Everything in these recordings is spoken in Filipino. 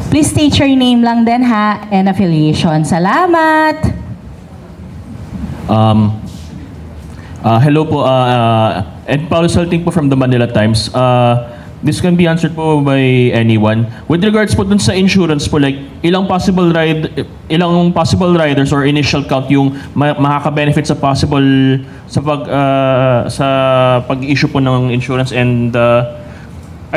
Please state your name lang din ha, and affiliation. Salamat! Hello po, Ed Paulo Salting po from the Manila Times. This can be answered po by anyone. With regards po dun sa insurance po, like ilang possible riders or initial count yung makaka-benefit sa possible sa pag-issue po ng insurance and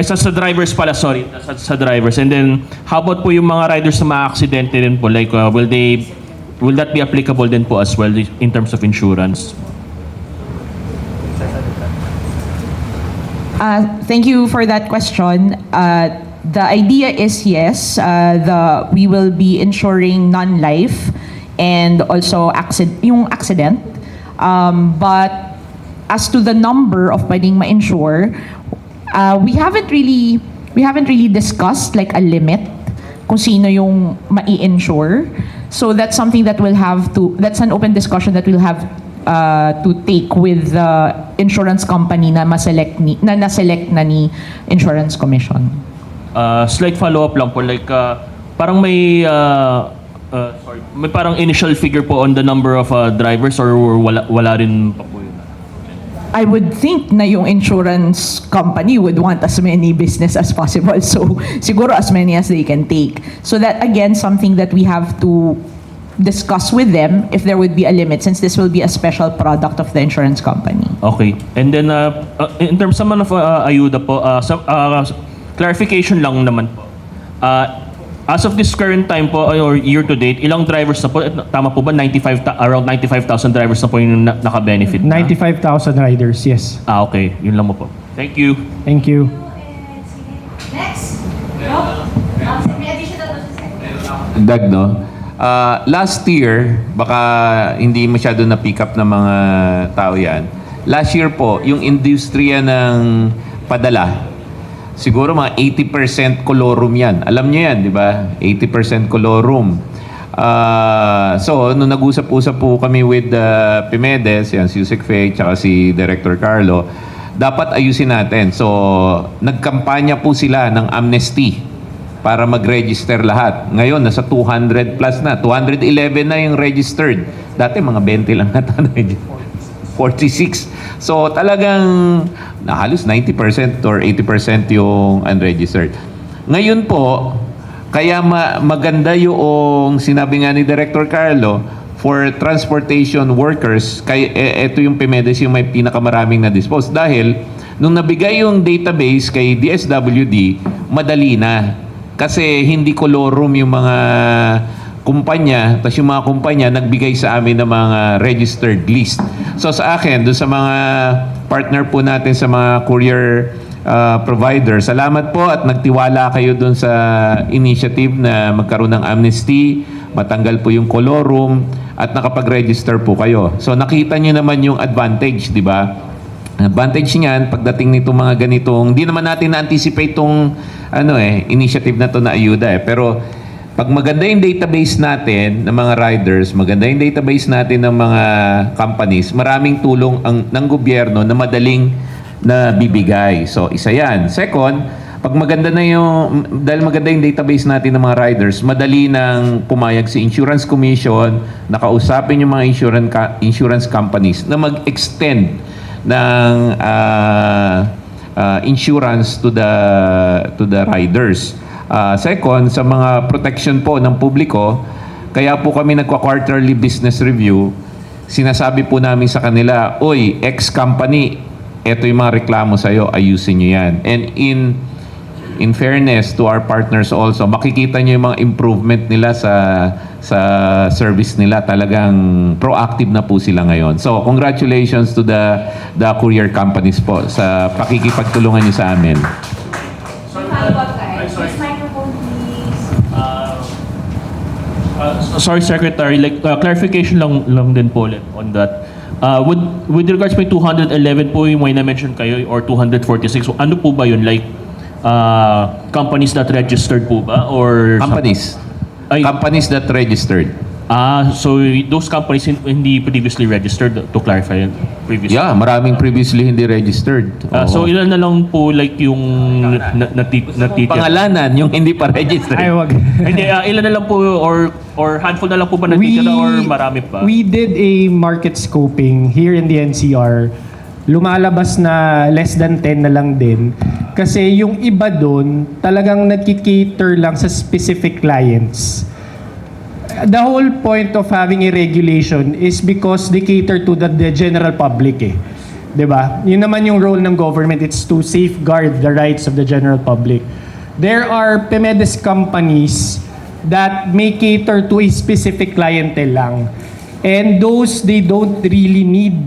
sa drivers pala, sorry, sa drivers. And then how about po yung mga riders na ma-aksidente din po, like will that be applicable din po as well in terms of insurance? Thank you for that question. The idea is yes, we will be insuring non-life and also yung accident. But as to the number of pwedeng ma-insure, we haven't really discussed like a limit kung sino yung ma-i-insure. So that's something that that's an open discussion that we'll have to take with the insurance company na naselect na ni Insurance Commission. Slight follow-up lang po, like parang may parang initial figure po on the number of drivers or wala rin pa po yun? I would think na yung insurance company would want as many business as possible. So siguro as many as they can take. So that again, something that we have to discuss with them if there would be a limit, since this will be a special product of the insurance company. Okay. And then in terms naman of ayuda po, clarification lang naman po. As of this current time po or year to date, ilang drivers na po? Tama po ba? Around 95,000 drivers na po yung naka-benefit na? 95,000 riders, yes. Okay. Yun lang po. Thank you. Thank you. Next! May additional Dag, no? Last year, baka hindi masyado na-pick up ng mga tao yan. Last year po, yung industriya ng padala, siguro mga 80% colorum yan. Alam niyo yan, di ba? 80% colorum. So, nung nag-usap-usap po kami with Pimedes, yan, si Yusek Faye, tsaka si Director Carlo, dapat ayusin natin. So, nagkampanya po sila ng amnesty para mag-register lahat. Ngayon, nasa 200 plus na. 211 na yung registered. Dati, mga 20 lang nata. 46. So, talagang halos 90% or 80% yung unregistered. Ngayon po, kaya maganda yung sinabi nga ni Director Carlo, for transportation workers, ito yung Pimedes yung may pinakamaraming na-dispose. Dahil, nung nabigay yung database kay DSWD, madali na. Kasi hindi colorum yung mga kumpanya, tapos yung mga kumpanya nagbigay sa amin ng mga registered list. So sa akin, doon sa mga partner po natin sa mga courier provider, salamat po at nagtiwala kayo doon sa initiative na magkaroon ng amnesty, matanggal po yung colorum at nakapag-register po kayo. So nakita niyo naman yung advantage, di ba? Advantage niyan pagdating nito mga ganitong, hindi naman natin na-anticipate tong initiative na to na ayuda pero pag maganda yung database natin ng mga riders, maganda yung database natin ng mga companies, maraming tulong ng gobyerno na madaling na bibigay. So isa yan. Second, pag maganda na dahil maganda yung database natin ng mga riders, madali nang pumayag si Insurance Commission, nakausapin yung mga insurance companies na mag-extend ng insurance to the riders. Second, sa mga protection po ng publiko, kaya po kami nagka-quarterly business review, sinasabi po namin sa kanila, oy, ex-company, eto yung mga reklamo sa'yo, ayusin nyo yan. And in fairness to our partners also, makikita nyo yung mga improvement nila sa service nila. Talagang proactive na po sila ngayon. So, congratulations to the courier companies po sa pakikipagtulungan nyo sa amin. Sorry, Secretary, like clarification lang din po ulit on that. With regards po 211 po yung may na-mention kayo or 246, so ano po ba yun? Like companies that registered po ba? Or Companies. Companies that registered. So those companies hindi previously registered, to clarify previously. Yeah, maraming previously hindi registered. So Oo. ilan na lang po like yung natitira? Pangalanan, yung hindi pa registered. Ay, wag. Hindi, ilan na lang po or handful na lang po ba natitira or marami pa? We did a market scoping here in the NCR. Lumalabas na less than 10 na lang din. Kasi yung iba doon, talagang nagkikater lang sa specific clients. The whole point of having a regulation is because they cater to the general public eh. 'Di ba? Yun naman yung role ng government, it's to safeguard the rights of the general public. There are PMEDES companies that may cater to a specific clientele lang. And those, they don't really need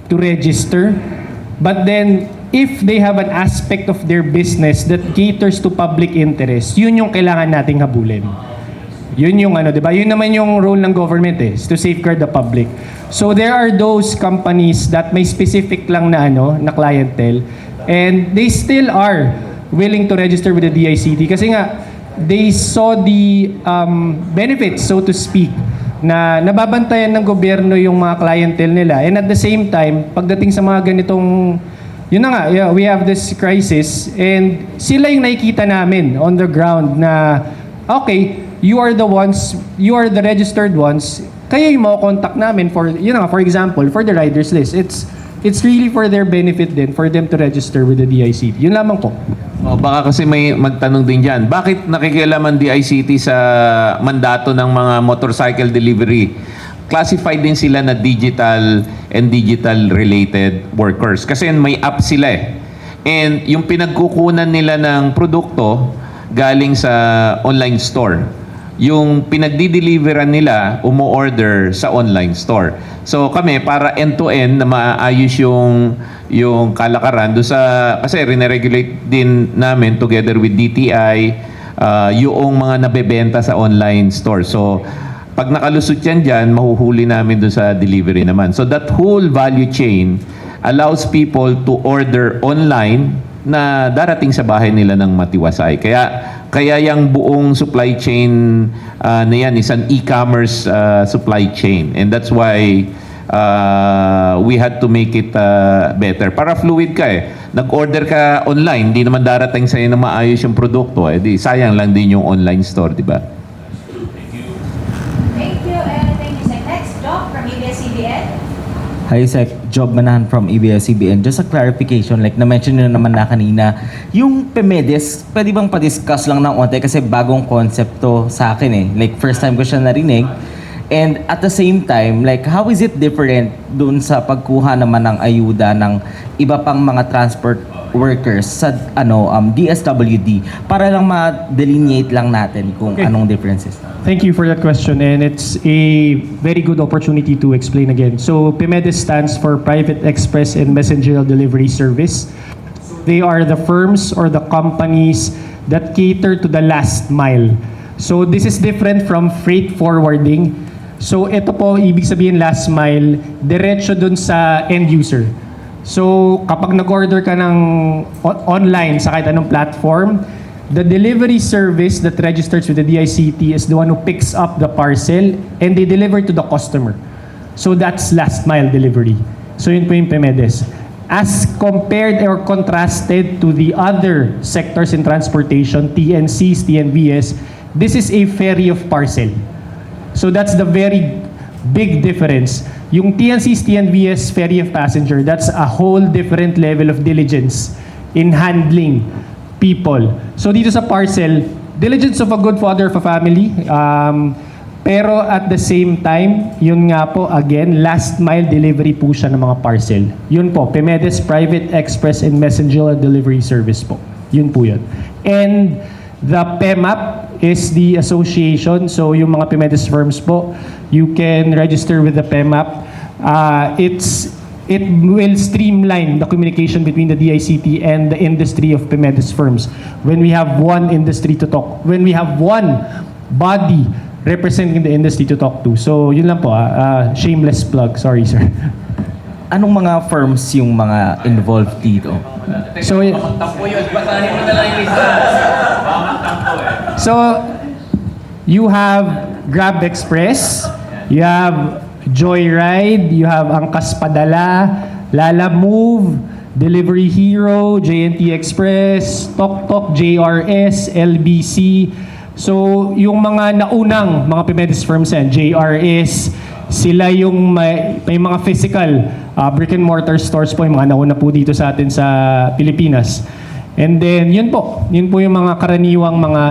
to register. But then, if they have an aspect of their business that caters to public interest, yun yung kailangan nating habulin. Yun yung ano, 'di ba? Yun naman yung role ng government eh, is to safeguard the public. So there are those companies that may specific lang na ano, na clientele, and they still are willing to register with the DICT kasi nga they saw the benefits, so to speak, na nababantayan ng gobyerno yung mga clientele nila, and at the same time pagdating sa mga ganitong yun na nga, yeah, we have this crisis and sila yung nakikita namin on the ground na okay, you are the registered ones, kaya yung mga contact namin for, you know, for example, for the riders list. It's really for their benefit din, for them to register with the DICT. Yun lamang po. Baka kasi may magtanong din dyan, bakit nakikialaman DICT sa mandato ng mga motorcycle delivery? Classified din sila na digital and digital related workers. Kasi may app sila eh. And yung pinagkukunan nila ng produkto galing sa online store. Yung pinagdi-deliveran nila, umu-order sa online store. So kami, para end-to-end na maayos yung kalakaran, do sa, kasi rine-regulate din namin together with DTI, yung mga nabebenta sa online store. So pag nakalusot yan dyan, mahuhuli namin do sa delivery naman. So that whole value chain allows people to order online na darating sa bahay nila ng matiwasay. Kaya yung buong supply chain na yan is an e-commerce supply chain. And that's why we had to make it better. Para fluid ka eh. Nag-order ka online, hindi naman darating sa'yo na maayos yung produkto. Eh, di, sayang lang din yung online store, di ba? Thank you, and thank you, Sec. Next, Doc from ABS-CBN. Hi, Sec. Job Manahan from ABS-CBN. Just a clarification, like na-mention nyo naman na kanina, yung PMEDES, pwede bang pa-discuss lang ng onte kasi bagong concept to sa akin eh. Like first time ko siya narinig. And at the same time, like how is it different dun sa pagkuha naman ng ayuda ng iba pang mga transport workers sa DSWD para lang ma-delineate lang natin kung Okay. anong differences. Thank you for that question, and it's a very good opportunity to explain again. So PMEDES stands for Private Express and Messenger Delivery Service. They are the firms or the companies that cater to the last mile. So this is different from freight forwarding. So ito po, ibig sabihin last mile, diretso dun sa end user. So kapag nag-order ka ng online sa kahit anong platform, the delivery service that registers with the DICT is the one who picks up the parcel and they deliver to the customer. So that's last mile delivery. So yun po yung PMEDES. As compared or contrasted to the other sectors in transportation, TNCs, TNVS, this is a ferry of parcel. So that's the very big difference. Yung TNCs, TNVS, ferry of passenger, that's a whole different level of diligence in handling people. So dito sa parcel, diligence of a good father of a family, pero at the same time, yun nga po, again, last mile delivery po siya ng mga parcel. Yun po, PMEDES Private Express and Messenger Delivery Service po. Yun po yun. And the PEMAP is the association, so yung mga PMEDES firms po, you can register with the PEMAP. It will streamline the communication between the DICT and the industry of PMEDES firms. When we have one industry to talk, when we have one body representing the industry to talk to. So yun lang po, shameless plug. Sorry, sir. Anong mga firms yung mga involved dito? So, so you have Grab Express, You have Joyride, you have Angkas Padala, Lala Move, Delivery Hero, JNT Express, Tok, JRS, LBC. So, yung mga naunang mga PMEDES firms yan, JRS, sila yung may mga physical brick and mortar stores po, yung mga nauna po dito sa atin sa Pilipinas. And then, yun po yung mga karaniwang mga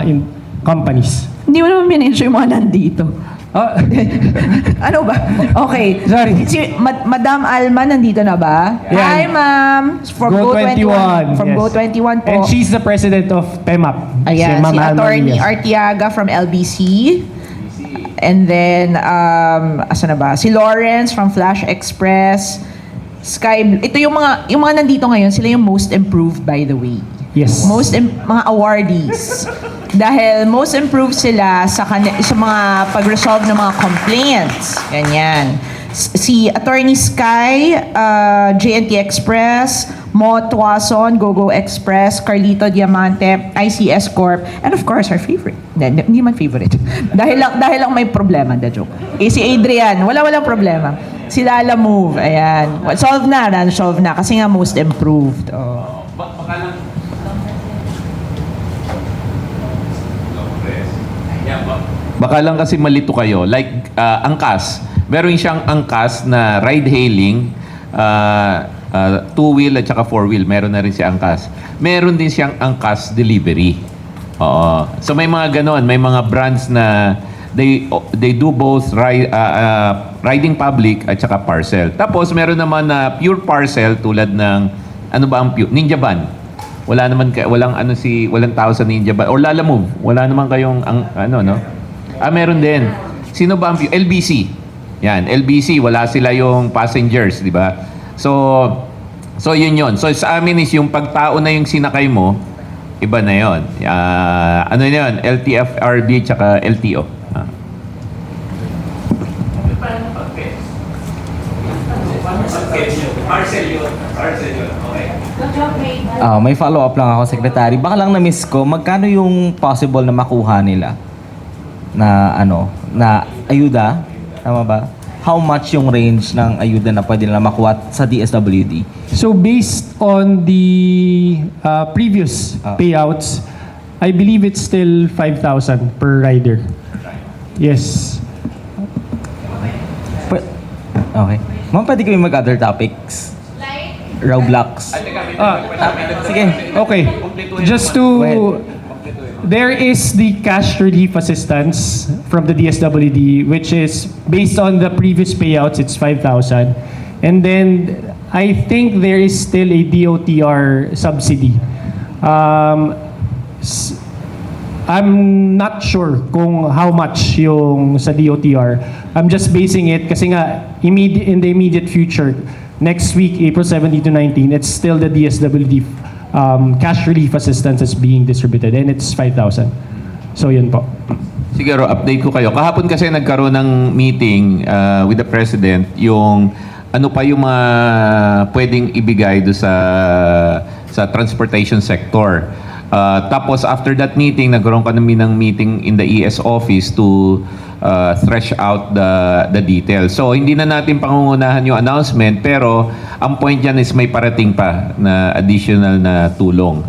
companies. Hindi mo naman minention yung mga nandito. Ah, Ano ba? Okay. Sorry. Si Madam Alma nandito na ba? Yan. Hi, ma'am. From Go21. From yes. Go21 po. And she's the president of PEMAP. Ayan, Ma'am si Alma Attorney Diaz. Artiaga from LBC. And then, asa na ba? Si Lawrence from Flash Express. Sky, ito yung mga nandito ngayon, sila yung most improved, by the way. Yes. Mga awardees. Dahil most improved sila sa mga pag-resolve ng mga complaints. Ganyan. Si Attorney Sky, JNT Express, Mo Tuason, GoGo Express, Carlito Diamante, ICS Corp, and of course, our favorite. Hindi man favorite. dahil lang may problema, the joke. Si Adrian, walang problema. Si Lala Move, ayan. Solve na kasi nga most improved. Oh. Baka lang kasi malito kayo. Like, angkas. Meron siyang angkas na ride-hailing, two-wheel at saka four-wheel. Meron na rin si angkas. Meron din siyang angkas delivery. Oo. So may mga ganon. May mga brands na they do both riding public at saka parcel. Tapos meron naman na pure parcel tulad ng, ano ba ang pure? Ninja Van. Walang tao sa Ninja Van. Or Lala Move. Wala naman kayong, no? Meron din. Sino ba ang LBC? Yan, LBC, wala sila yung passengers, di ba? So yun. So sa amin is yung pagtao na yung sinakay mo, iba na yun. Ano yun? LTFRB tsaka LTO. Parcel yun. Okay. Good job, Ray. May follow-up lang ako, Secretary. Baka lang na-miss ko, magkano yung possible na makuha nila na ayuda? Tama ba? How much yung range ng ayuda na pwede nila makuha sa DSWD? So based on the previous payouts, I believe it's still 5,000 per rider. Yes. Okay. Ma'am, pwede kami mag-other topics? Roblox. Sige. Okay. Just to... There is the cash relief assistance from the DSWD, which is based on the previous payouts, it's 5,000. And then I think there is still a DOTR subsidy. I'm not sure kung how much yung sa DOTR. I'm just basing it kasi nga in the immediate future, next week, April 17 to 19, it's still the DSWD cash relief assistance is being distributed and it's 5,000. So yun po. Siguro, update ko kayo. Kahapon kasi nagkaroon ng meeting with the President yung ano pa yung mga pwedeng ibigay do sa transportation sector. Tapos after that meeting, nagkaroon kami ng meeting in the ES office to thresh out the details. So hindi na natin pangungunahan yung announcement, pero ang point dyan is may parating pa na additional na tulong.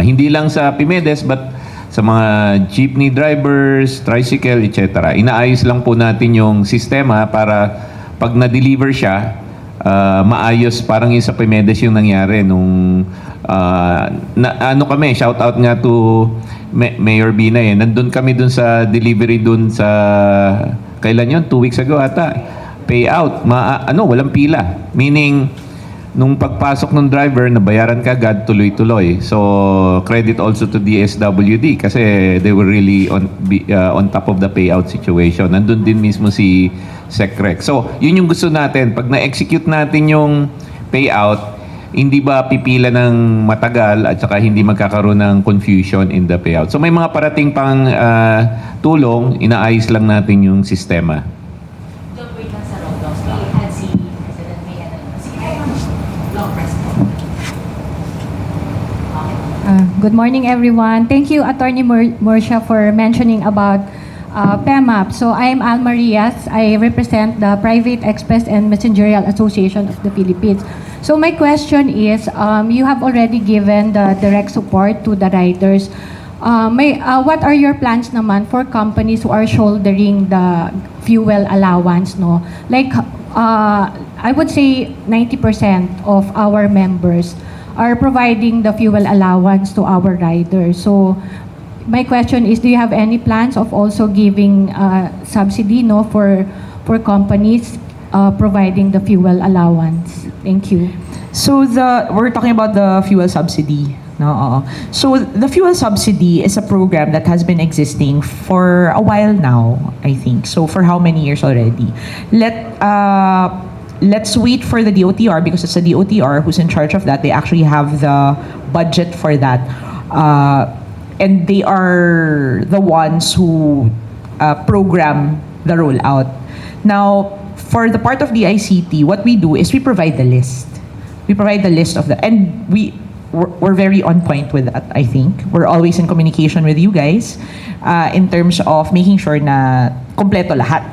Hindi lang sa PMEDES but sa mga jeepney drivers, tricycle, etc. Inaayos lang po natin yung sistema para pag na-deliver siya, maayos. Parang yung sa PMEDES yung nangyari nung kami, shout out nga to Mayor Bina nandun kami dun sa delivery dun sa kailan yun? 2 weeks ago ata. Payout. Walang pila. Meaning, nung pagpasok ng driver, nabayaran ka agad, tuloy-tuloy. So, credit also to DSWD kasi they were really on top of the payout situation. Nandun din mismo si SecRec. So, yun yung gusto natin. Pag na-execute natin yung payout, hindi ba pipila ng matagal at saka hindi magkakaroon ng confusion in the payout. So may mga parating pang tulong, inaayos lang natin yung sistema. Don't wait lang sa Roblox. We had si President May long press po. Good morning, everyone. Thank you, Attorney Murcia, for mentioning about PEMAP. So I'm Alma Rias. I represent the Private Express and Messengerial Association of the Philippines. So my question is, you have already given the direct support to the riders. What are your plans naman for companies who are shouldering the fuel allowance, no? Like, I would say 90% of our members are providing the fuel allowance to our riders. So my question is, do you have any plans of also giving subsidy, no, for companies providing the fuel allowance? Thank you. So we're talking about the fuel subsidy. No, so the fuel subsidy is a program that has been existing for a while now, I think. So for how many years already? Let's wait for the DOTR, because it's the DOTR who's in charge of that. They actually have the budget for that. And they are the ones who program the rollout. Now, for the part of the ICT, what we do is we provide the list. We provide the list of and we're very on point with that, I think. We're always in communication with you guys in terms of making sure na kompleto lahat.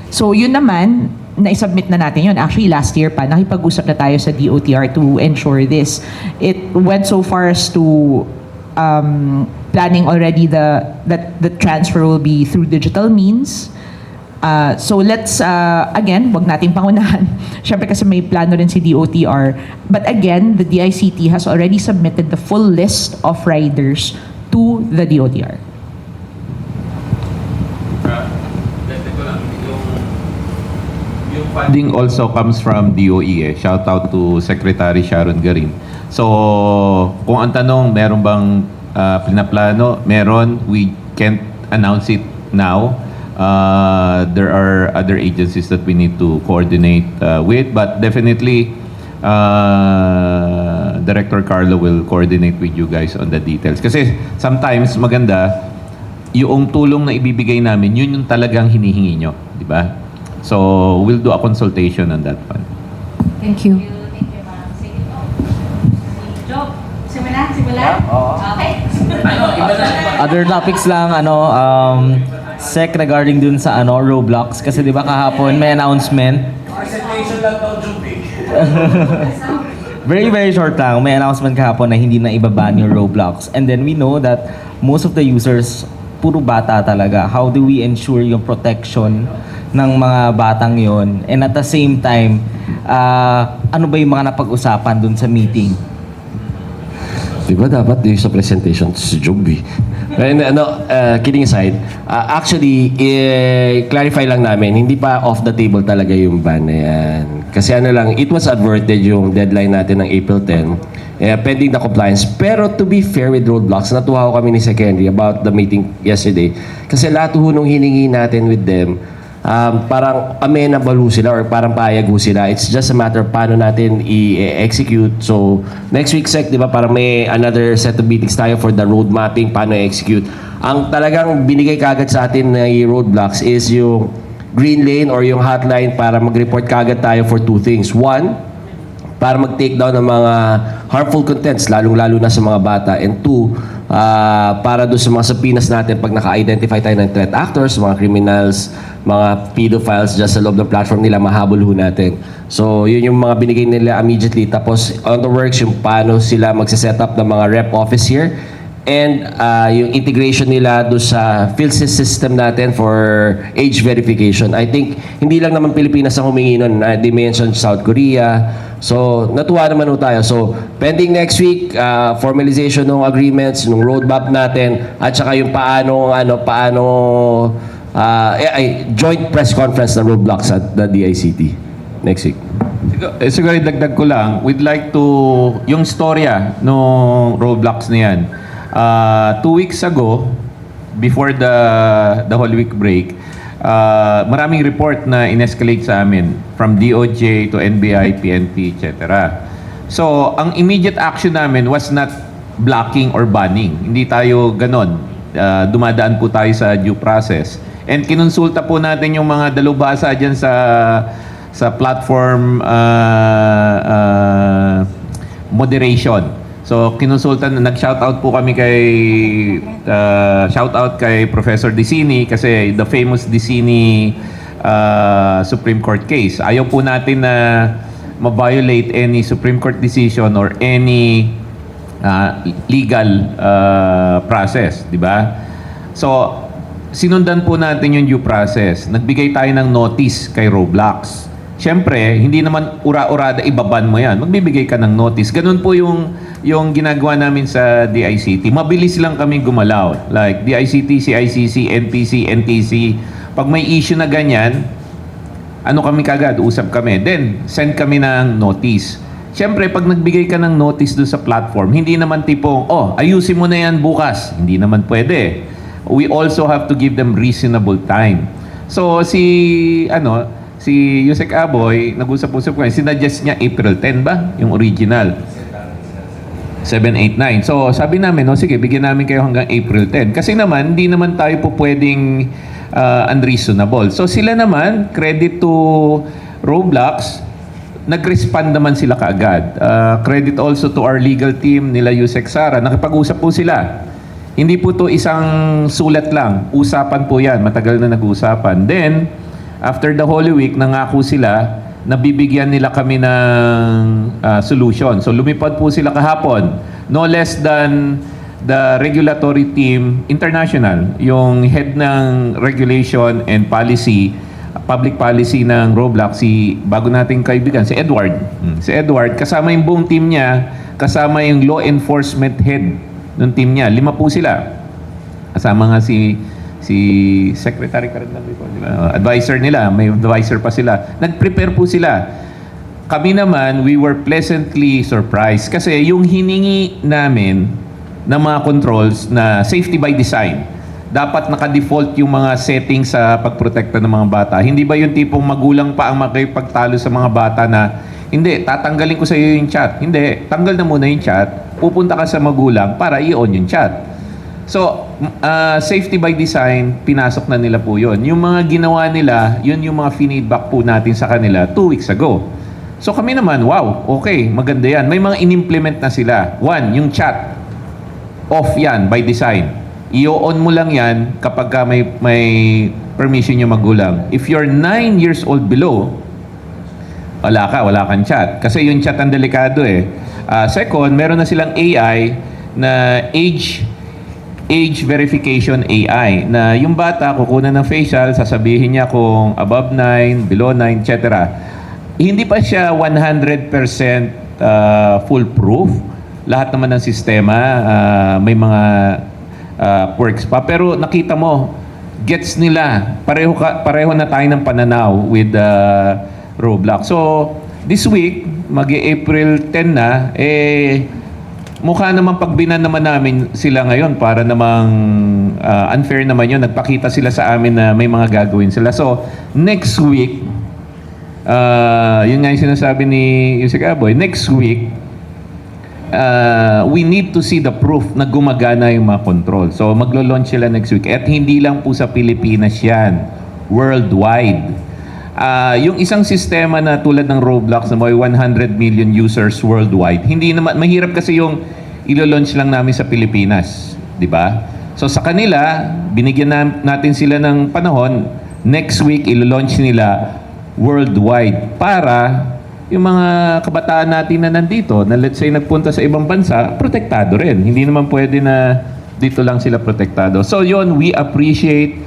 So yun naman, na-submit na natin yun. Actually, last year pa, nakipag-usap na tayo sa DOTR to ensure this. It went so far as to planning already that the transfer will be through digital means. So let's, again, wag nating pangunahan. Siyempre kasi may plano rin si DOTR. But again, the DICT has already submitted the full list of riders to the DOTR. Yung funding also comes from DOE. Shout out to Secretary Sharon Garin. So, kung ang tanong, meron bang pinaplano? Meron. We can't announce it now. There are other agencies that we need to coordinate with, but definitely Director Carlo will coordinate with you guys on the details. Kasi sometimes maganda yung tulong na ibibigay namin, yun yung talagang hinihingi nyo, di ba? So we'll do a consultation on that one. Thank you. Thank you, ma'am. Sige po. Job, simula? Okay. Other topics lang, Sec, regarding dun sa Roblox, kasi di ba kahapon may announcement. Very, very short lang. May announcement kahapon na hindi na ibaban yung Roblox. And then we know that most of the users, puro bata talaga. How do we ensure yung protection ng mga batang yon? And at the same time, ano ba yung mga napag-usapan dun sa meeting? Diba dapat yung sa presentation si Joby? And kidding aside, actually, clarify lang namin, hindi pa off the table talaga yung ban na yan. Kasi it was adverted yung deadline natin ng April 10, pending the compliance. Pero to be fair with Roadblocks, natuwa ko kami ni Sec Henry about the meeting yesterday. Kasi lahat nung hiningi natin with them, parang amenable ho sila or parang payag ho sila. It's just a matter of paano natin i-execute. So, next week, Sec, di ba, parang may another set of meetings tayo for the road mapping, paano i-execute. Ang talagang binigay kagad sa atin na Roadblocks is yung green lane or yung hotline para mag-report kagad tayo for two things. One, para mag-take down ng mga harmful contents, lalong-lalo na sa mga bata. And two, para doon sa mga sapinas natin pag naka-identify tayo ng threat actors, mga criminals, mga pedophiles dyan sa loob ng platform nila, mahabol ho natin. So, yun yung mga binigay nila immediately. Tapos, on the works, yung paano sila magsiset up ng mga rep office here. And yung integration nila doon sa PhilSys system natin for age verification. I think, hindi lang naman Pilipinas ang humingi nun. They mentioned South Korea. So, natuwa naman ho tayo. So, pending next week, formalization ng agreements, ng roadmap natin, at saka yung joint press conference ng Roblox at the DICT next week. Siguro dagdag ko lang, we'd like to, yung storya no Roblox na yan. 2 weeks ago, before the Holy Week break, maraming report na in-escalate sa amin from DOJ to NBI, PNP, etc. So, ang immediate action namin was not blocking or banning. Hindi tayo ganon. Dumadaan po tayo sa due process. And kinonsulta po natin yung mga dalubhasa dyan sa platform moderation. So, kinonsultan, nag-shoutout po kami kay, shoutout kay Professor Dicini kasi the famous Dicini Supreme Court case. Ayaw po natin na ma-violate any Supreme Court decision or any legal process, di ba? So, sinundan po natin yung due process. Nagbigay tayo ng notice kay Roblox. Siyempre, hindi naman ura-urada ibaban mo yan. Magbibigay ka ng notice. Ganun po yung ginagawa namin sa DICT. Mabilis lang kami gumalaw. Like DICT, CICC, NPC, NTC. Pag may issue na ganyan, ano kami kagad? Usap kami. Then, send kami ng notice. Siyempre, pag nagbigay ka ng notice doon sa platform, hindi naman tipong, ayusin mo na yan bukas. Hindi naman pwede. We also have to give them reasonable time. So, si Yusek Aboy, nag-usap-usap ko, sinuggest niya April 10 ba? Yung original. 7, 8, 9. So, sabi namin, sige, bigyan namin kayo hanggang April 10. Kasi naman, hindi naman tayo po pwedeng unreasonable. So, sila naman, credit to Roblox, nag-respond naman sila kaagad. Credit also to our legal team, nila Yusek Sara. Nakipag-usap po sila. Hindi po to isang sulat lang. Usapan po yan. Matagal na nag-uusapan. Then, after the Holy Week, nangako sila na bibigyan nila kami ng solution. So lumipad po sila kahapon. No less than the regulatory team international, yung head ng regulation and policy, public policy ng Roblox, bago nating kaibigan, si Edward. Si Edward, kasama yung buong team niya, kasama yung law enforcement head ng team niya. 5 po sila. Kasama nga si secretary ka rin lang before, di ba? Advisor nila, may advisor pa sila. Nag-prepare po sila. Kami naman, we were pleasantly surprised kasi yung hiningi namin ng mga controls na safety by design, dapat naka-default yung mga settings sa pagprotekta ng mga bata. Hindi ba yung tipong magulang pa ang makipagtalo sa mga bata na, hindi, tatanggalin ko sa iyo yung chat. Hindi, tanggal na muna yung chat, pupunta ka sa magulang para i-on yung chat. So, safety by design, pinasok na nila po yun. Yung mga ginawa nila, yun yung mga feedback po natin sa kanila 2 weeks ago. So kami naman, wow, okay, maganda yan. May mga in-implement na sila. 1, yung chat. Off yan by design. I-on mo lang yan kapag ka may permission yung magulang. If you're 9 years old below, wala kang chat. Kasi yung chat ang delikado eh. Second, meron na silang AI na age verification AI na yung bata kukunan ng facial, sasabihin niya kung above 9, below 9, etc. Hindi pa siya 100% foolproof. Lahat naman ng sistema may mga quirks pa, pero nakita mo gets nila, pareho na tayo ng pananaw with Roblox. So this week mag-April 10 na, mukha naman pagbinan naman namin sila ngayon para namang unfair naman yun. Nagpakita sila sa amin na may mga gagawin sila. So, next week, yun nga yung sinasabi ni Yusek Aboy, next week, we need to see the proof na gumagana yung mga control. So, maglo-launch sila next week. At hindi lang po sa Pilipinas yan, worldwide. Yung isang sistema na tulad ng Roblox na may 100 million users worldwide, hindi naman, mahirap kasi yung ilo-launch lang namin sa Pilipinas, di ba? So sa kanila, binigyan natin sila ng panahon, next week ilo-launch nila worldwide para yung mga kabataan natin na nandito, na let's say nagpunta sa ibang bansa, protektado rin. Hindi naman pwede na dito lang sila protektado. So yun, we appreciate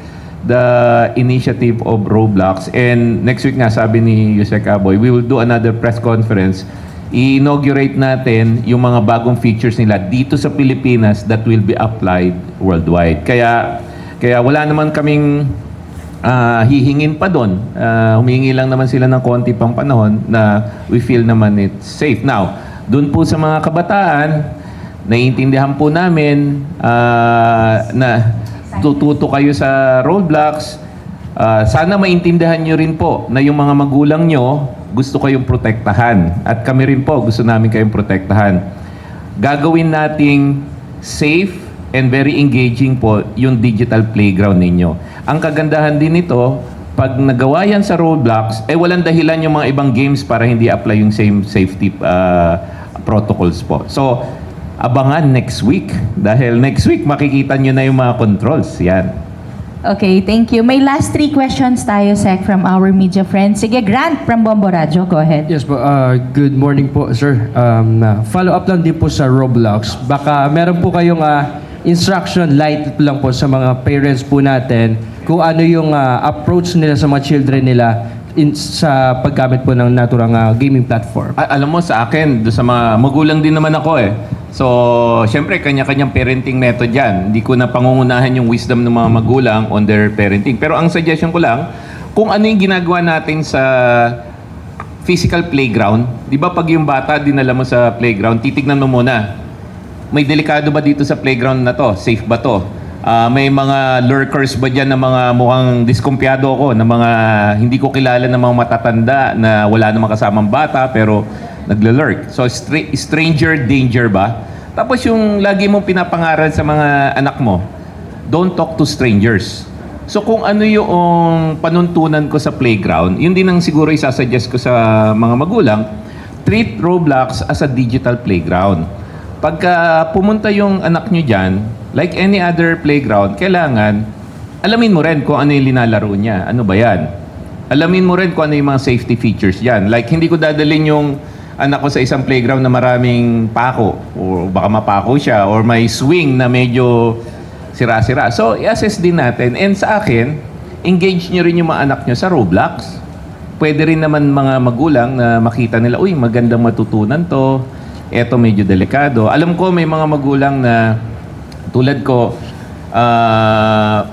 the initiative of Roblox. And next week nga, sabi ni Yusek Aboy, we will do another press conference. I-inaugurate natin yung mga bagong features nila dito sa Pilipinas that will be applied worldwide. Kaya wala naman kaming hihingin pa doon. Humingi lang naman sila ng konti pang panahon na we feel naman it's safe. Now, doon po sa mga kabataan, naiintindihan po namin na tututo kayo sa Roblox. Sana maintindihan nyo rin po na yung mga magulang nyo gusto kayong protektahan. At kami rin po gusto namin kayong protektahan. Gagawin nating safe and very engaging po yung digital playground ninyo. Ang kagandahan din nito, pag nagawa yan sa Roblox, walang dahilan yung mga ibang games para hindi apply yung same safety protocols po. So, abangan next week. Dahil next week, makikita nyo na yung mga controls. Yan. Okay, thank you. May last 3 questions tayo, Sec, from our media friends. Sige, Grant from Bombo Radio. Go ahead. Yes po, good morning po sir. Follow up lang din po sa Roblox. Baka meron po kayong instruction light lang po sa mga parents po natin kung ano yung approach nila sa mga children nila sa paggamit po ng naturang gaming platform. Alam mo, sa akin, do sa mga magulang din naman ako eh. So, syempre, kanya-kanyang parenting method yan. Hindi ko na pangungunahan yung wisdom ng mga magulang on their parenting. Pero ang suggestion ko lang, kung ano yung ginagawa natin sa physical playground, di ba pag yung bata dinala mo sa playground, titignan mo muna, may delikado ba dito sa playground na to? Safe ba to? May mga lurkers ba dyan na mga mukhang diskumpiyado ako, na mga hindi ko kilala na mga matatanda na wala namang kasamang bata pero nagle-lurk. So, stranger danger ba? Tapos yung lagi mong pinapangaral sa mga anak mo, don't talk to strangers. So kung ano yung panuntunan ko sa playground, yun din ang siguro isasuggest ko sa mga magulang, treat Roblox as a digital playground. Pagka pumunta yung anak nyo dyan, like any other playground, kailangan alamin mo rin kung ano yung linalaro niya. Ano ba yan? Alamin mo rin kung ano yung mga safety features dyan. Like hindi ko dadalhin yung anak ko sa isang playground na maraming pako, o baka mapako siya, or may swing na medyo sira-sira. So, i-assess din natin. And sa akin, engage nyo rin yung mga anak nyo sa Roblox. Pwede rin naman mga magulang na makita nila, uy, magandang matutunan to. Eto medyo delikado. Alam ko may mga magulang na tulad ko,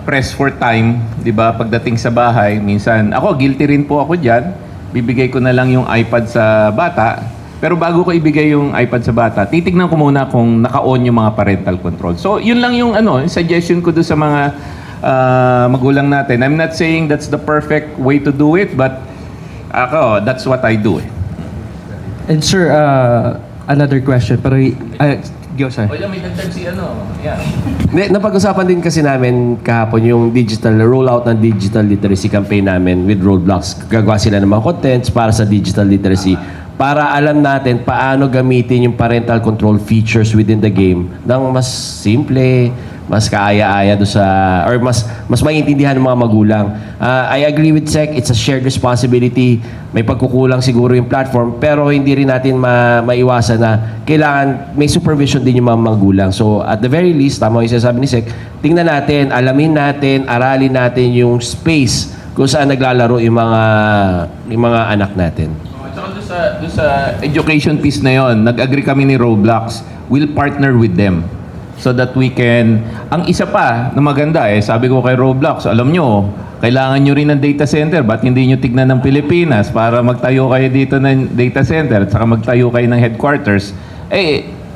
press for time, di ba? Pagdating sa bahay, minsan, ako, guilty rin po ako dyan. Bibigay ko na lang yung iPad sa bata. Pero bago ko ibigay yung iPad sa bata, titignan ko muna kung naka-on yung mga parental control. So, yun lang yung suggestion ko doon sa mga magulang natin. I'm not saying that's the perfect way to do it, but ako, that's what I do. And sir, another question. Pero, go sir. May dagdag si yeah. Napag-usapan din kasi namin kahapon yung rollout ng digital literacy campaign namin with Roblox. Gagawa sila ng mga contents para sa digital literacy. Para alam natin paano gamitin yung parental control features within the game ng mas simple, mas kaaya-aya do sa, or mas maiintindihan ng mga magulang. I agree with Sec, it's a shared responsibility. May pagkukulang siguro yung platform, pero hindi rin natin maiwasan na kailangan may supervision din yung mga magulang. So at the very least, tama yung sinasabi ni Sec, tingnan natin, alamin natin, aralin natin yung space kung saan naglalaro yung mga anak natin. Doon sa education piece na yon, nag-agree kami ni Roblox, we'll partner with them so that we can, ang isa pa na maganda sabi ko kay Roblox, alam nyo, kailangan nyo rin ng data center, ba't hindi nyo tignan ng Pilipinas para magtayo kayo dito ng data center at saka magtayo kayo ng headquarters.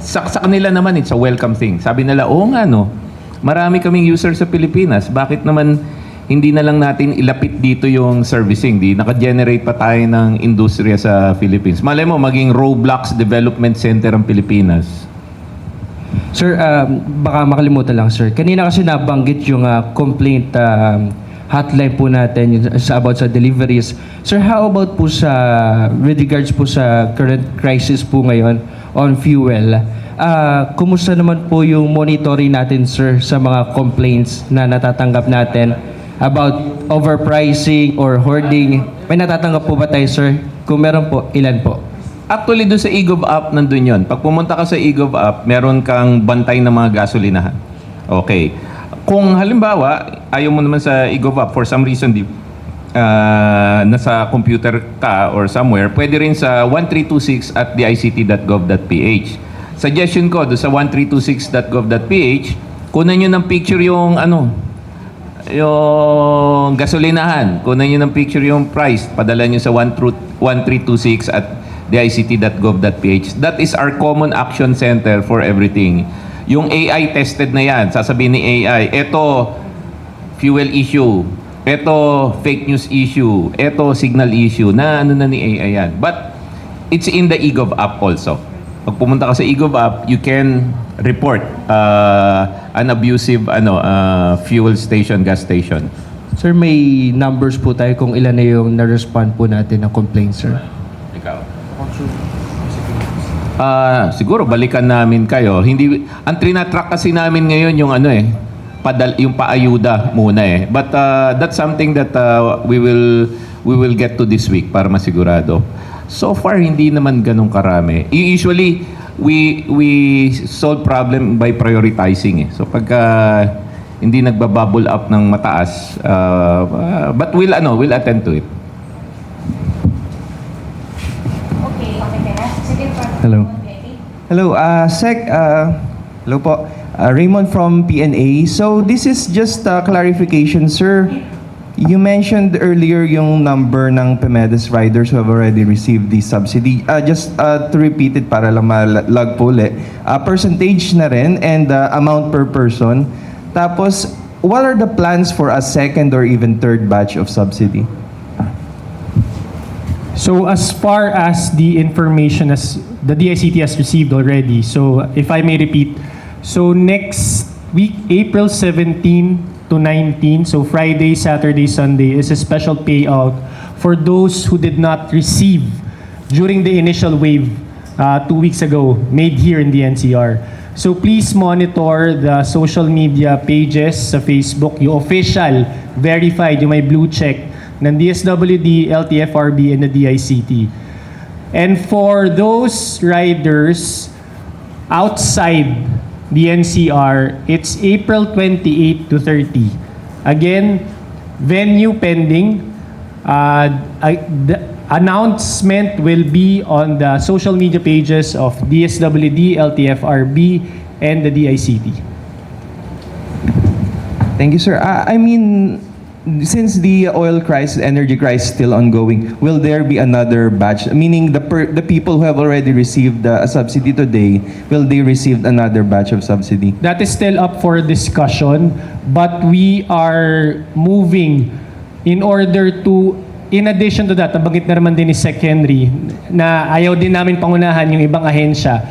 Sa kanila naman, it's a welcome thing. Sabi nila, oo nga marami kaming user sa Pilipinas, bakit naman hindi na lang natin ilapit dito yung servicing. Naka-generate pa tayo ng industriya sa Philippines. Malay mo, maging Roblox Development Center ang Pilipinas. Sir, baka makalimutan lang sir. Kanina kasi nabanggit yung complaint hotline po natin about sa deliveries. Sir, how about po with regards po sa current crisis po ngayon on fuel? Kumusta naman po yung monitoring natin sir sa mga complaints na natatanggap natin about overpricing or hoarding? May natatanggap po ba tayo, sir? Kung meron po, ilan po? Actually, doon sa eGov app, nandun yun. Pag pumunta ka sa eGov app, meron kang bantay ng mga gasolinahan. Okay. Kung halimbawa, ayaw mo naman sa eGov app, for some reason, nasa computer ka or somewhere, pwede rin sa 1326 at dict.gov.ph. Suggestion ko, doon sa 1326.gov.ph, kunan nyo ng picture yung gasolinahan, kunan nyo ng picture yung price, padala nyo sa 1326 at dict.gov.ph. That is our common action center for everything. Yung AI tested na yan, sasabihin ni AI, eto fuel issue, eto fake news issue, eto signal issue, na ni AI yan. But it's in the eGov app also. Pag pumunta ka sa eGov app, you can report an abusive fuel station, gas station. Sir, may numbers po tayo kung ilan na yung na-respond po natin ng complaint, sir. Ikaw. siguro balikan namin kayo. Hindi, ang trinatrack kasi namin ngayon yung ano yung paayuda muna But that's something that we will get to this week para masigurado. So far hindi naman ganun karami. Usually we solve problem by prioritizing So pagka hindi nagbabubble up ng mataas, but we'll attend to it. Okay, kaya. Sige, Hello. Hello, Sec. Hello po. Raymond from PNA. So this is just a clarification, sir. You mentioned earlier yung number ng PEMEDES riders who have already received the subsidy. Just to repeat it para lang malag po ulit. Percentage na rin and amount per person. Tapos, what are the plans for a second or even third batch of subsidy? So as far as the information as the DICT has received already, so if I may repeat, so next week, April 17 to 19, so Friday, Saturday, Sunday, is a special payout for those who did not receive during the initial wave 2 weeks ago, made here in the NCR. So please monitor the social media pages sa Facebook, yung official, verified, yung may blue check, ng DSWD, LTFRB, and the DICT. And for those riders outside the NCR, it's April 28 to 30. Again, venue pending. The announcement will be on the social media pages of DSWD, LTFRB, and the DICT. Thank you, sir. I mean, since the oil crisis, energy crisis is still ongoing, will there be another batch? Meaning the people who have already received a subsidy today, will they receive another batch of subsidy? That is still up for discussion, but we are moving in order to, in addition to that, nabanggit na naman din ni Sec Henry, na ayaw din namin pangunahan yung ibang ahensya.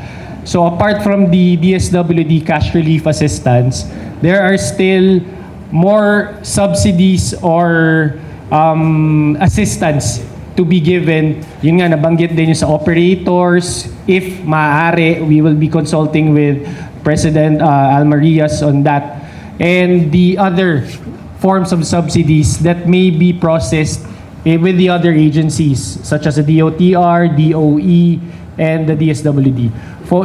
So apart from the DSWD cash relief assistance, there are still more subsidies or assistance to be given. Yun nga, nabanggit din yung sa operators. If maaari, we will be consulting with President Almarias on that. And the other forms of subsidies that may be processed with the other agencies, such as the DOTR, DOE, and the DSWD.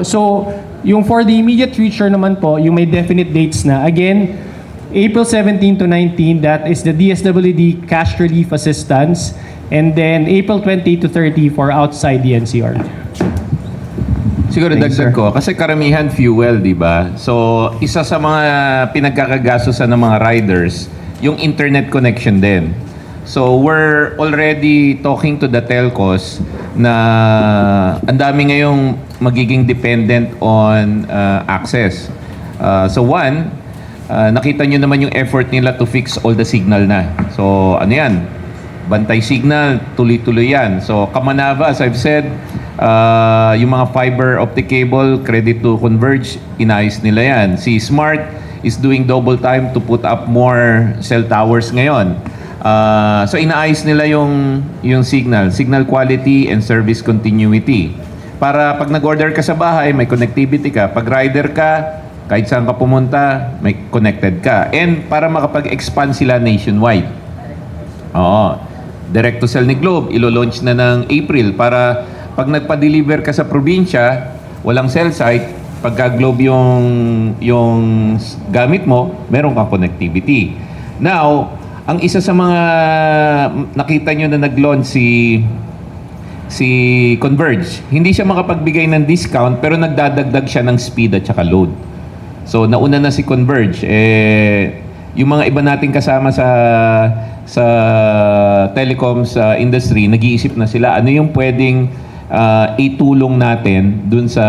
So, yung for the immediate future naman po, yung may definite dates na, again, April 17 to 19, that is the DSWD cash relief assistance, and then April 20 to 30 for outside the NCR. Siguro dagdag ko, kasi karamihan fuel, di ba? So, isa sa mga pinagkakagastosan ng mga riders, yung internet connection din. So, we're already talking to the telcos na ang dami ngayong magiging dependent on access. So, one, nakita nyo naman yung effort nila to fix all the signal na. So, ano yan? Bantay signal, tuloy-tuloy yan. So, Kamanava, as I've said, yung mga fiber optic cable, credit to Converge, inayos nila yan. Si Smart is doing double time to put up more cell towers ngayon. So, inaayos nila yung signal quality and service continuity. Para pag nag-order ka sa bahay, may connectivity ka. Pag rider ka, kahit saan ka pumunta, may connected ka. And para makapag-expand sila nationwide. Oo. Direct to cell ni Globe, ilo-launch na ng April para pag nagpa-deliver ka sa probinsya, walang cell site, pagka Globe yung gamit mo, meron kang connectivity. Now, ang isa sa mga nakita nyo na nag-launch si Converge, hindi siya makapagbigay ng discount pero nagdadagdag siya ng speed at saka load. So nauna na si Converge, yung mga iba nating kasama sa telecoms industry, nag-iisip na sila ano yung pwedeng itulong natin dun sa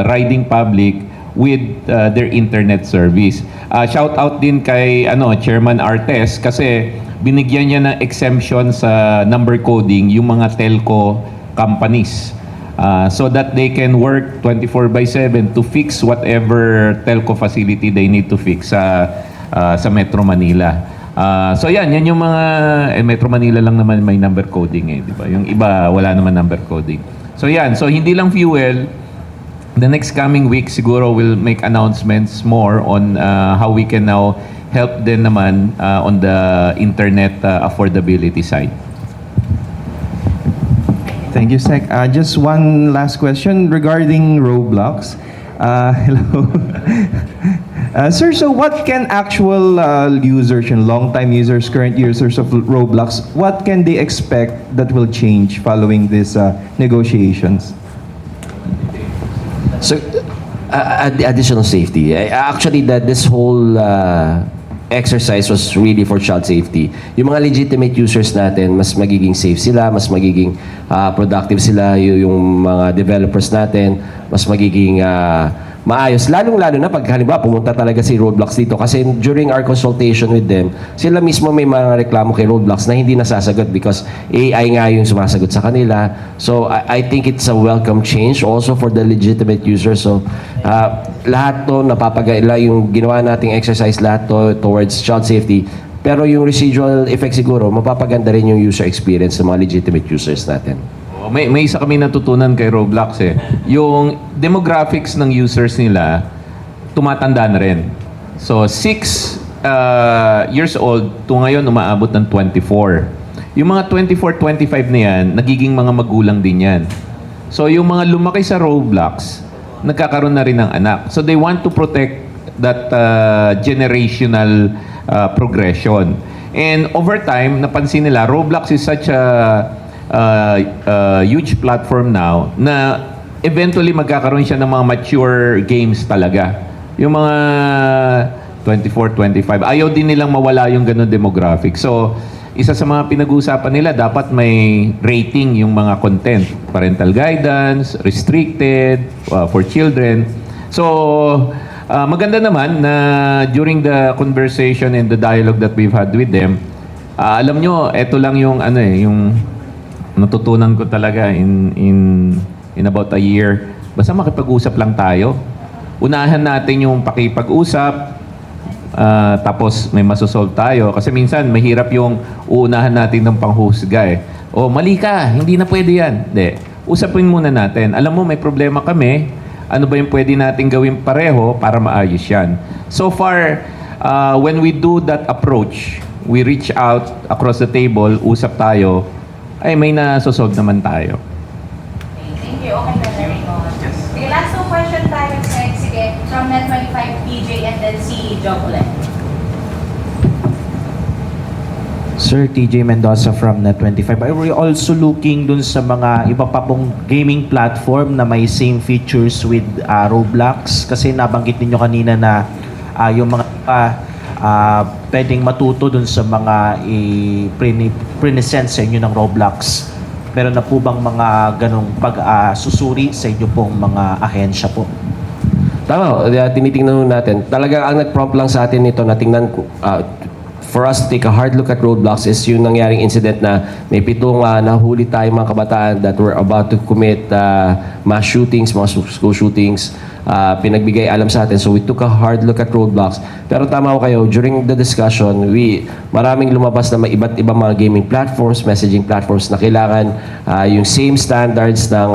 riding public with their internet service. Shout out din kay Chairman Artes kasi binigyan niya ng exemption sa number coding yung mga telco companies. So that they can work 24/7 to fix whatever telco facility they need to fix sa Metro Manila. So yan yung mga Metro Manila lang naman may number coding di ba? Yung iba wala naman number coding. So yan, so hindi lang fuel, the next coming week siguro we'll make announcements more on how we can now help din naman on the internet affordability side. Thank you, Sec. Just one last question regarding Roblox. Hello. Sir, so what can actual users and long-time users, current users of Roblox, what can they expect that will change following these negotiations? So, additional safety. Actually, this whole exercise was really for child safety. Yung mga legitimate users natin, mas magiging safe sila, mas magiging productive sila, yung mga developers natin, mas magiging maayos. Lalong-lalo na pag halimbawa pumunta talaga si Roblox dito kasi during our consultation with them, sila mismo may mga reklamo kay Roblox na hindi nasasagot because AI nga yung sumasagot sa kanila. So I think it's a welcome change also for the legitimate users. So lahat to napapagaila yung ginawa nating exercise lahat to towards child safety. Pero yung residual effect siguro mapapaganda rin yung user experience ng mga legitimate users natin. May isa kami natutunan kay Roblox eh. Yung demographics ng users nila, tumatanda na rin. So, 6 years old, to ngayon umaabot ng 24. Yung mga 24, 25 na yan, nagiging mga magulang din yan. So, yung mga lumaki sa Roblox, nagkakaroon na rin ng anak. So, they want to protect that generational progression. And over time, napansin nila, Roblox is such a huge platform now na eventually magkakaroon siya ng mga mature games talaga. Yung mga 24, 25. Ayaw din nilang mawala yung ganun demographic. So, isa sa mga pinag-uusapan nila, dapat may rating yung mga content. Parental guidance, restricted, for children. So, maganda naman na during the conversation and the dialogue that we've had with them, alam nyo, eto lang yung yung natutunan ko talaga in about a year. Basta makipag-usap lang tayo. Unahan natin yung pakipag-usap, tapos may masosolve tayo. Kasi minsan, mahirap yung uunahan natin ng panghusga eh. O, mali ka, hindi na pwede yan. Hindi. Usapin muna natin. Alam mo, may problema kami. Ano ba yung pwede natin gawin pareho para maayos yan? So far, when we do that approach, we reach out across the table, usap tayo, ay may nasosolve naman tayo. Okay, thank you. Okay na na rin. Okay, last 2 question tayo. Sige, from Net25, PJ, and then si Job ulit. Sir, TJ Mendoza from Net25. Are we also looking dun sa mga iba pa pong gaming platform na may same features with Roblox? Kasi nabanggit ninyo kanina na yung mga pwedeng matuto dun sa mga pre-present sa inyo ng Roblox. Meron na po bang mga ganong pag-susuri sa inyo pong mga ahensya po? Tama, tinitingnan natin. Talaga ang nag-prompt lang sa atin nito na tingnan for us to take a hard look at Roblox is yung nangyaring incident na may 7 nahuli tayong mga kabataan that were about to commit mass shootings, mga school shootings. Pinagbigay alam sa atin. So we took a hard look at Roblox. Pero tama ko kayo, during the discussion, maraming lumabas na iba't ibang mga gaming platforms, messaging platforms na kailangan yung same standards ng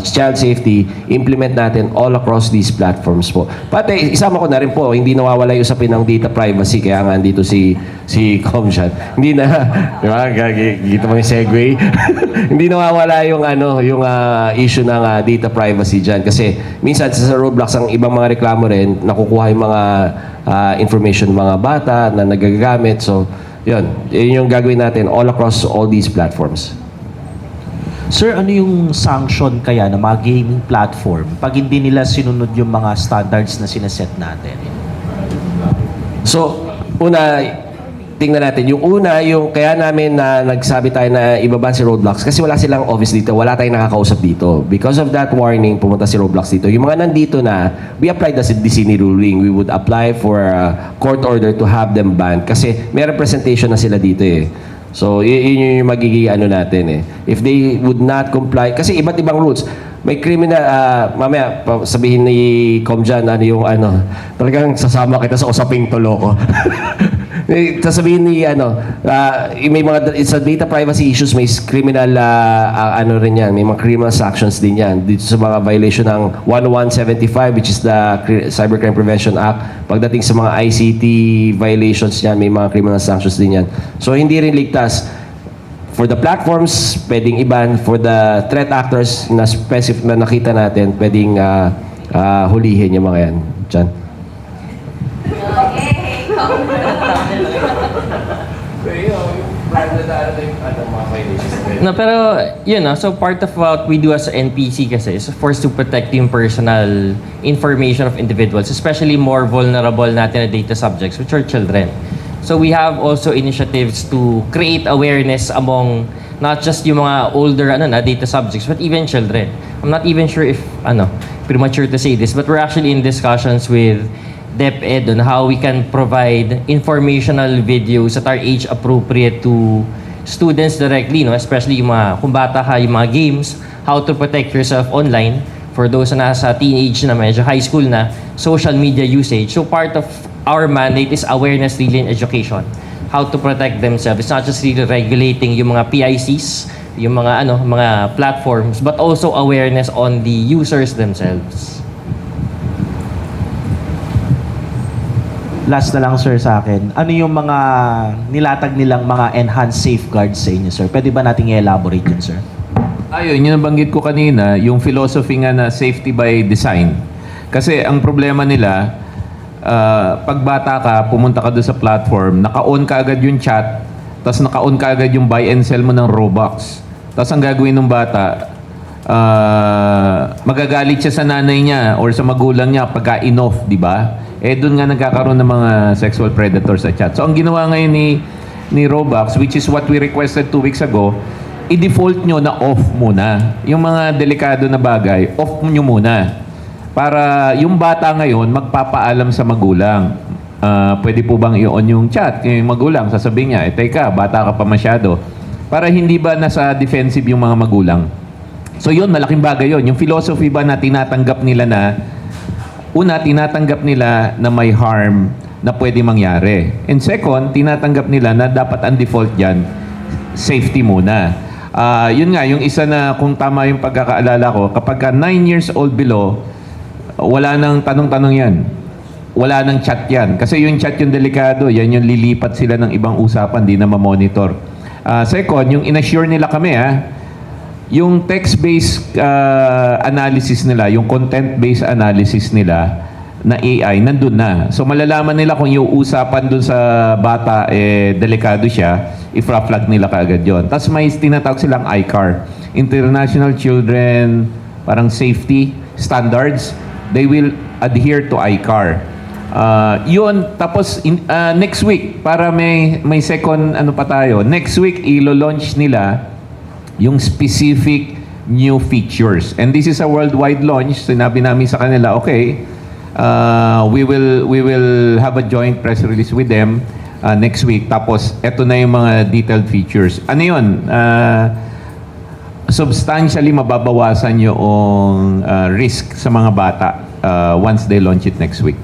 child safety, implement natin all across these platforms po. Pati, isama ko na rin po, hindi nawawala yung usapin ng data privacy, kaya nga dito si Comshan. Hindi na, di ba, gigito mo yung segue. Hindi nawawala yung issue ng data privacy dyan. Kasi minsan sa Roblox, ang ibang mga reklamo rin, nakukuha yung mga information ng mga bata na nagagamit. So, yun yung gagawin natin all across all these platforms. Sir, ano yung sanction kaya ng mga gaming platform pag hindi nila sinunod yung mga standards na sineset natin? So, tingnan natin. Yung kaya namin na nagsabi tayo na ibaba si Roblox kasi wala silang office dito, wala tayong nakakausap dito. Because of that warning, pumunta si Roblox dito. Yung mga nandito na, we applied the Disney ruling. We would apply for a court order to have them banned kasi may representation na sila dito eh. So, yun yung magiging natin eh. If they would not comply, kasi iba't ibang rules. may criminal, mamaya sabihin ni Comjan ano yung talagang sasama kita sa usaping tulo ko. Sasabihin ni may mga sa data privacy issues, may criminal rin yan, may mga criminal sanctions din yan dito sa mga violation ng 10175 which is the Cybercrime Prevention Act. Pagdating sa mga ICT violations yan, may mga criminal sanctions din yan. So hindi rin ligtas. For the platforms, pwedeng iban. For the threat actors na specific na nakita natin, pwedeng hulihin yung mga yan. Diyan. No, pero yun, so part of what we do as a NPC kasi is of course to protect yung personal information of individuals, especially more vulnerable natin na data subjects, which are children. So we have also initiatives to create awareness among not just yung mga older data subjects, but even children. I'm not even sure if premature to say this, but we're actually in discussions with DepEd on how we can provide informational videos that are age appropriate to students directly, especially yung mga, kung bata ka, yung mga games, how to protect yourself online. For those na nasa teenage na, medyo high school na, social media usage. So part of our mandate is awareness really in education. How to protect themselves. It's not just really regulating yung mga PICs, yung mga mga platforms, but also awareness on the users themselves. Last na lang sir sa akin, ano yung mga nilatag nilang mga enhanced safeguards sa inyo sir? Pwede ba nating i-elaborate yun sir? Ayun, yung nabanggit ko kanina, yung philosophy nga na safety by design. Kasi ang problema nila, pag bata ka, pumunta ka doon sa platform, naka-on ka agad yung chat, tapos naka-on ka agad yung buy and sell mo ng Robux. Tapos ang gagawin ng bata, magagalit siya sa nanay niya or sa magulang niya pagka in-off, di ba? Doon nga nagkakaroon ng mga sexual predators sa chat. So ang ginawa ngayon ni Robux, which is what we requested 2 weeks ago, i-default nyo na off muna. Yung mga delikado na bagay, off nyo muna. Para yung bata ngayon magpapaalam sa magulang. Pwede po bang i-on yung chat? Yung magulang, sasabihin niya, teka, bata ka pa masyado. Para hindi ba nasa defensive yung mga magulang. So yun, malaking bagay yun. Yung philosophy ba na tinatanggap nila na tinatanggap nila na may harm na pwede mangyari. And second, tinatanggap nila na dapat ang default dyan, safety muna. Yun nga, yung isa na kung tama yung pagkakaalala ko, kapag 9 years old below, wala nang tanong-tanong yan. Wala nang chat yan. Kasi yung chat yung delikado, yan yung lilipat sila ng ibang usapan, di na ma-monitor. Second, yung inassure nila kami, yung text-based analysis nila, yung content-based analysis nila na AI, nandun na. So malalaman nila kung yung usapan dun sa bata, delikado siya, i-flag nila kaagad yun. Tapos may tinatawag silang ICAR, International Children, parang Safety Standards. They will adhere to ICAR. Yun, tapos next week, para may second pa tayo, next week, ilo-launch nila yung specific new features. And this is a worldwide launch. Sinabi namin sa kanila, okay, we will have a joint press release with them next week. Tapos, eto na yung mga detailed features. Ano yun? Substantially mababawasan yung risk sa mga bata once they launch it next week.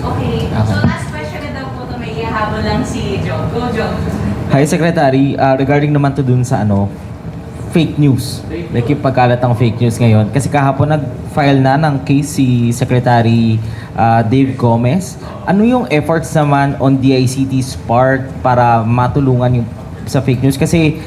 Okay. So last question na daw po ito, may ihabol lang si Joe. Go, Joe. Hi, Secretary. Regarding naman to dun sa fake news. Like yung pagkalat ng fake news ngayon. Kasi kahapon nag-file na ng case si Secretary Dave Gomez. Ano yung efforts naman on DICT's part para matulungan yung sa fake news? Kasi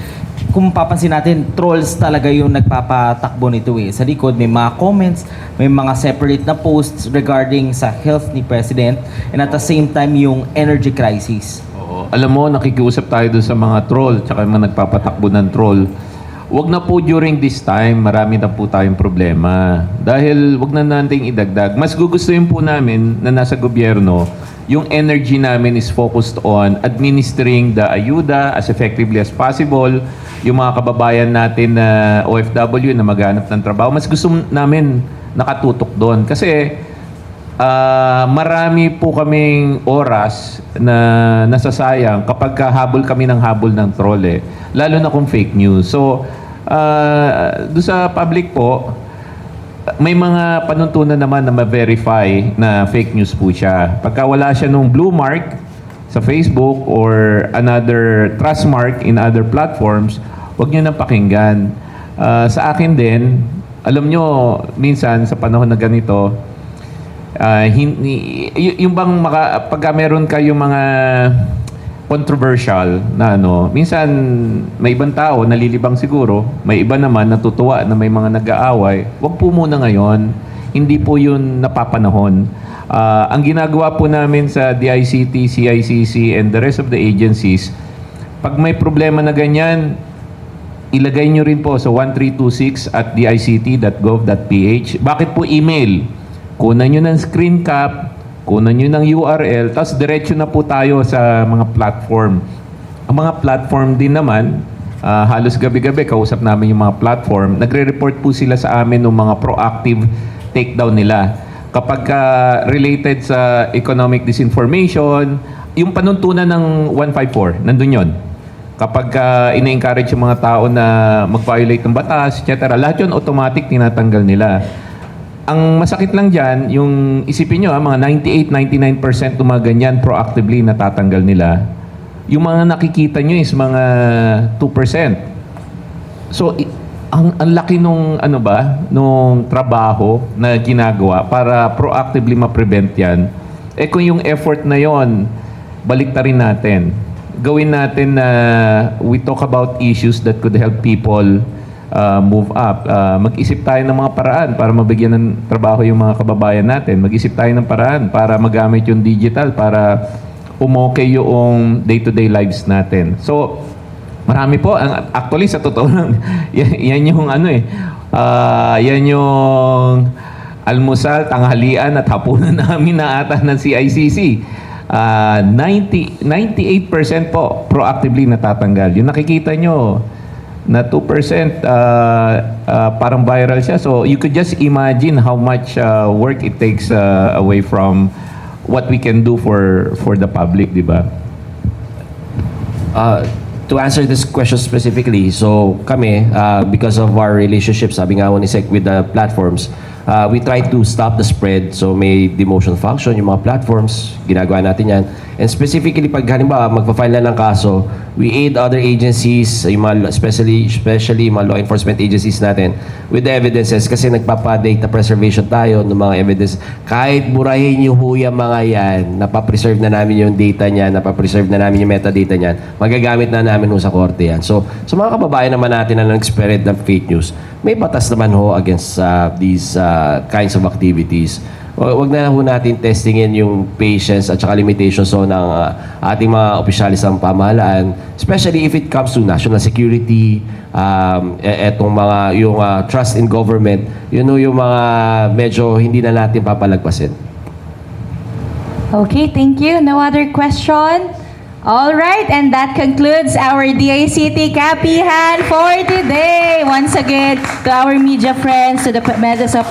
kung papansin natin, trolls talaga yung nagpapatakbo nito Sa likod, may mga comments, may mga separate na posts regarding sa health ni President and at the same time yung energy crisis. Alam mo, nakikiusap tayo dun sa mga troll tsaka mga nagpapatakbo ng troll. Wag na po during this time, marami na po tayong problema. Dahil wag na nating idagdag. Mas gugustuhin po namin na nasa gobyerno, yung energy namin is focused on administering the ayuda as effectively as possible. Yung mga kababayan natin na OFW na maghanap ng trabaho, mas gusto namin nakatutok doon. Kasi marami po kaming oras na nasasayang kapag habol kami ng habol ng troll Lalo na kung fake news. So, doon sa public po, may mga panuntunan naman na ma-verify na fake news po siya. Pagka wala siya nung blue mark sa Facebook or another trust mark in other platforms, huwag niyo nang pakinggan. Sa akin din, alam nyo, minsan sa panahon na ganito, yung bang pagka meron kayong mga controversial na minsan may ibang tao nalilibang siguro, may iba naman natutuwa na may mga nag-aaway. Wag po muna ngayon, hindi po yun napapanahon. Ang ginagawa po namin sa DICT, CICC, and the rest of the agencies, pag may problema na ganyan, ilagay nyo rin po sa 1326@dict.gov.ph. Bakit po email? Kunan nyo ng screen cap, kunan nyo ng URL, tapos diretso na po tayo sa mga platform. Ang mga platform din naman, halos gabi-gabi kausap namin yung mga platform, nagre-report po sila sa amin ng mga proactive takedown nila. Kapag related sa economic disinformation, yung panuntunan ng 154, nandun yon. Kapag ina-encourage yung mga tao na mag-violate ng batas, etc., lahat yun automatic tinatanggal nila. Ang masakit lang dyan, yung isipin nyo, mga 98-99% ng mga ganyan proactively natatanggal nila. Yung mga nakikita nyo is mga 2%. So, ang laki nung nung trabaho na ginagawa para proactively ma-prevent yan. Kung yung effort na yon, baliktarin natin. Gawin natin na we talk about issues that could help people move up. Mag-isip tayo ng mga paraan para mabigyan ng trabaho yung mga kababayan natin. Mag-isip tayo ng paraan para magamit yung digital para umokay yung day-to-day lives natin. So, marami po. Actually, sa totoo lang, yan yung yan yung almusal, tanghalian at hapunan namin na ata ng CICC. 98% po proactively natatanggal. Yung nakikita nyo na 2% parang viral siya. So you could just imagine how much work it takes away from what we can do for the public, di ba? To answer this question specifically, so kami, because of our relationship, sabi nga ni Sec, with the platforms, we try to stop the spread. So may demotion function, yung mga platforms, ginagawa natin yan. And specifically, pag halimbawa magpa-file na ng kaso, we aid other agencies, yung mga, especially yung mga law enforcement agencies natin, with the evidences, kasi nagpapa-data preservation tayo ng mga evidence. Kahit burahin yung huya mga yan, napapreserve na namin yung data niya, napapreserve na namin yung metadata niyan, magagamit na namin sa korte yan. So, sa mga kababayan naman natin na nag-spread ng fake news, may batas naman against these kinds of activities. Wag na ho natin testingin yung patience at saka limitations ng ating mga opisyalis ng pamahalaan, especially if it comes to national security, etong mga yung trust in government, yung mga medyo hindi na natin papalagpasin. Okay, thank you. No other question? All right, and that concludes our DICT Kapihan for today. Once again, to our media friends, to the members of